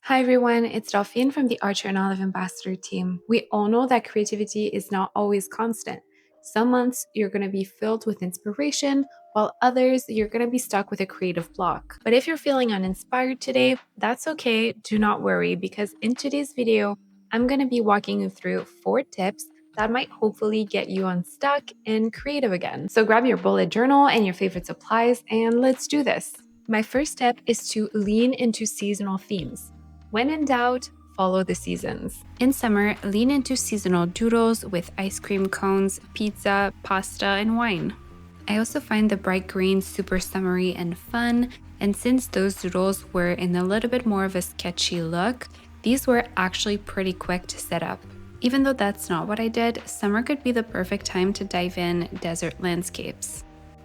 Hi everyone, it's Delphine from the Archer and Olive Ambassador team. We all know that creativity is not always constant. Some months you're going to be filled with inspiration, while others you're going to be stuck with a creative block. But if you're feeling uninspired today, that's okay. Do not worry, because in today's video, I'm going to be walking you through 4 tips that might hopefully get you unstuck and creative again. So grab your bullet journal and your favorite supplies and let's do this. My first step is to lean into seasonal themes. When in doubt, follow the seasons. In summer, lean into seasonal doodles with ice cream cones, pizza, pasta, and wine. I also find the bright green super summery and fun, and since those doodles were in a little bit more of a sketchy look, these were actually pretty quick to set up. Even though that's not what I did, summer could be the perfect time to dive in desert landscapes.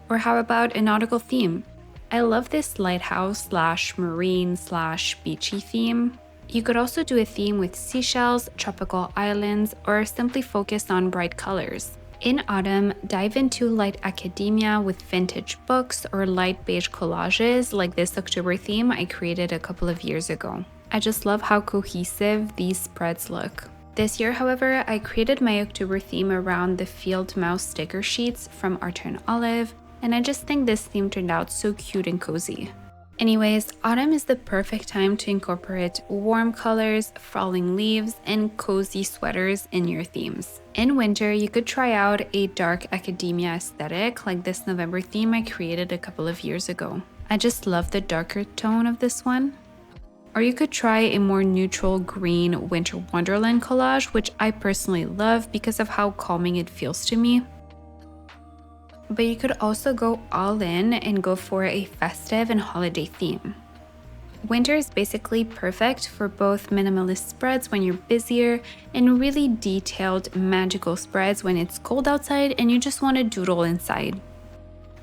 Or how about a nautical theme? I love this lighthouse / marine / beachy theme. You could also do a theme with seashells, tropical islands, or simply focus on bright colors. In autumn, dive into light academia with vintage books or light beige collages like this October theme I created a couple of years ago. I just love how cohesive these spreads look. This year, however, I created my October theme around the field mouse sticker sheets from Archer and Olive, and I just think this theme turned out so cute and cozy. Anyways, autumn is the perfect time to incorporate warm colors, falling leaves, and cozy sweaters in your themes. In winter, you could try out a dark academia aesthetic like this November theme I created a couple of years ago. I just love the darker tone of this one. Or you could try a more neutral green winter wonderland collage, which I personally love because of how calming it feels to me. But you could also go all in and go for a festive and holiday theme. Winter is basically perfect for both minimalist spreads when you're busier and really detailed magical spreads when it's cold outside and you just want to doodle inside.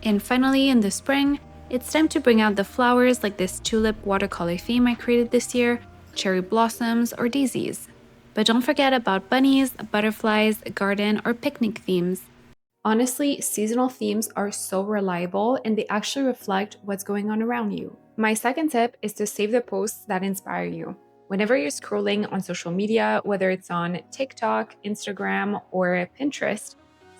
And finally, in the spring, it's time to bring out the flowers like this tulip watercolor theme I created this year, cherry blossoms, or daisies. But don't forget about bunnies, butterflies, garden, or picnic themes. Honestly, seasonal themes are so reliable and they actually reflect what's going on around you. My second tip is to save the posts that inspire you. Whenever you're scrolling on social media, whether it's on TikTok, Instagram, or Pinterest,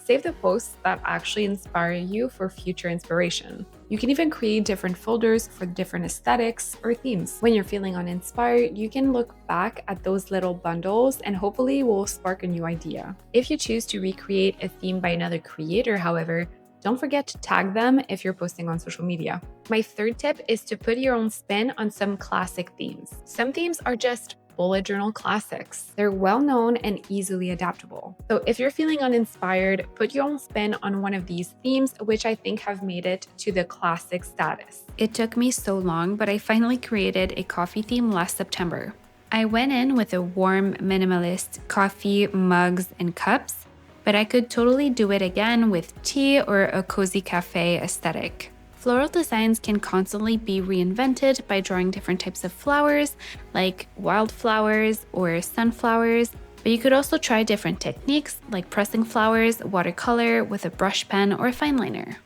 save the posts that actually inspire you for future inspiration. You can even create different folders for different aesthetics or themes. When you're feeling uninspired, you can look back at those little bundles and hopefully will spark a new idea. If you choose to recreate a theme by another creator, however, don't forget to tag them if you're posting on social media. My third tip is to put your own spin on some classic themes. Some themes are just bullet journal classics. They're well known and easily adaptable. So if you're feeling uninspired, put your own spin on one of these themes, which I think have made it to the classic status. It took me so long, but I finally created a coffee theme last September. I went in with a warm, minimalist coffee, mugs, and cups, but I could totally do it again with tea or a cozy cafe aesthetic. Floral designs can constantly be reinvented by drawing different types of flowers, like wildflowers or sunflowers, but you could also try different techniques like pressing flowers, watercolor with a brush pen, or fine liner.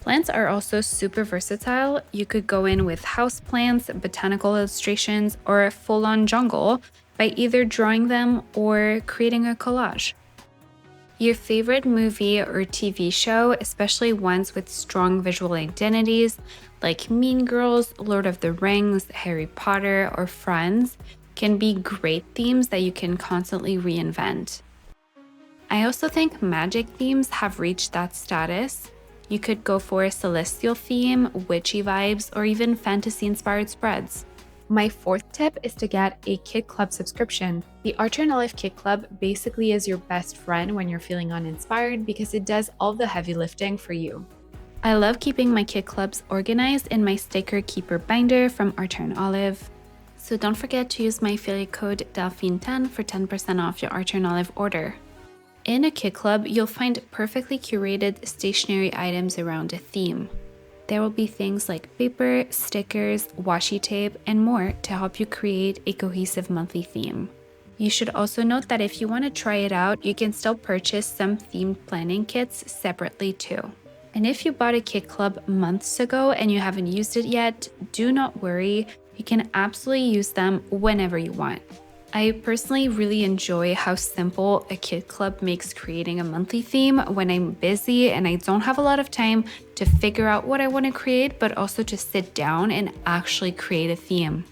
Plants are also super versatile. You could go in with houseplants, botanical illustrations, or a full-on jungle by either drawing them or creating a collage. Your favorite movie or TV show, especially ones with strong visual identities like Mean Girls, Lord of the Rings, Harry Potter, or Friends, can be great themes that you can constantly reinvent. I also think magic themes have reached that status. You could go for a celestial theme, witchy vibes, or even fantasy-inspired spreads. My fourth tip is to get a Kit Club subscription. The Archer and Olive Kit Club basically is your best friend when you're feeling uninspired because it does all the heavy lifting for you. I love keeping my Kit Clubs organized in my sticker keeper binder from Archer and Olive. So don't forget to use my affiliate code Delphine10 for 10% off your Archer and Olive order. In a Kit Club, you'll find perfectly curated stationery items around a theme. There will be things like paper, stickers, washi tape, and more to help you create a cohesive monthly theme. You should also note that if you want to try it out, you can still purchase some themed planning kits separately too. And if you bought a Kit Club months ago and you haven't used it yet, do not worry. You can absolutely use them whenever you want. I personally really enjoy how simple a kid club makes creating a monthly theme when I'm busy and I don't have a lot of time to figure out what I want to create, but also to sit down and actually create a theme.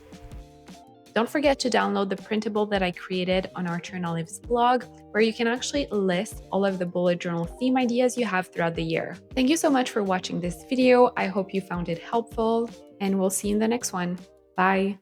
Don't forget to download the printable that I created on Archer and Olive's blog, where you can actually list all of the bullet journal theme ideas you have throughout the year. Thank you so much for watching this video. I hope you found it helpful, and we'll see you in the next one. Bye.